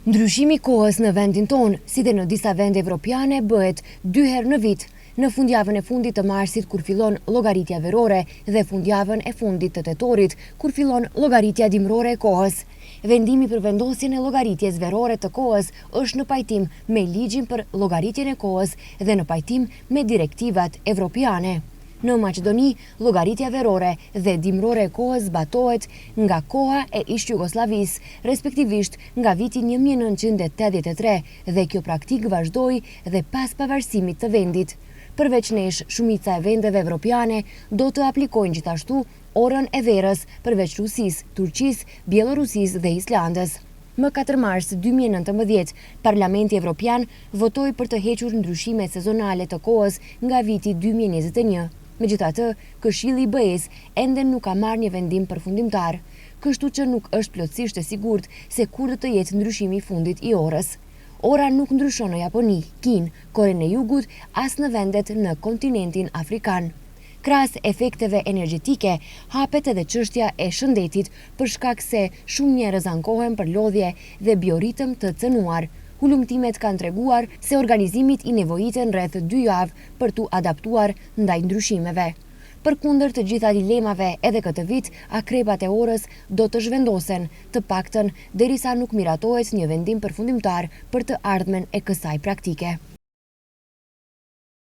Ndryshimi i kohës në vendin tonë, si dhe në disa vende evropiane, bëhet 2 herë në vit, në fundjavën e fundit të marsit kur fillon llogaritja verore dhe fundjavën e fundit të tetorit kur fillon llogaritja dimrore e kohës. Vendimi për vendosjen e llogaritjes verore të kohës është në pajtim me ligjin për llogaritjen e kohës dhe në pajtim me direktivat evropiane. Në Maqedoni, llogaritja verore dhe dimrore e kohës zbatohet nga koha e ish-Jugosllavisë, respektivisht nga viti 1983 dhe kjo praktik vazhdoi dhe pas pavarësimit të vendit. Përveç nesh, shumica e vendeve evropiane do të aplikojnë gjithashtu orën e verës përveç Rusisë, Turqisë, Bielorusisë dhe Islandës. Më 4 mars 2019, Parlamenti Evropian votoi për të hequr ndryshimet sezonale të kohës nga viti 2021. Megjithatë, Këshilli i BE-s ende nuk ka marrë një vendim përfundimtar, kështu që nuk është plotësisht e sigurt se kur do të jetë ndryshimi i fundit i orës. Ora nuk ndryshon në Japoni, Kinë, Korenë e Jugut, as në vendet në kontinentin afrikan. Krahas efekteve energjetike, hapet edhe çështja e shëndetit për shkak se shumë njerëz ankohen për lodhje dhe bioritëm të cënuar. Hulumtimet kanë treguar se organizimit i nevojiten rreth 2 javë për t'u adaptuar ndaj ndryshimeve. Përkundër të gjitha dilemave, edhe këtë vit, akrepat e orës do të zhvendosen, të paktën derisa nuk miratohet një vendim përfundimtar për të ardhmen e kësaj praktike.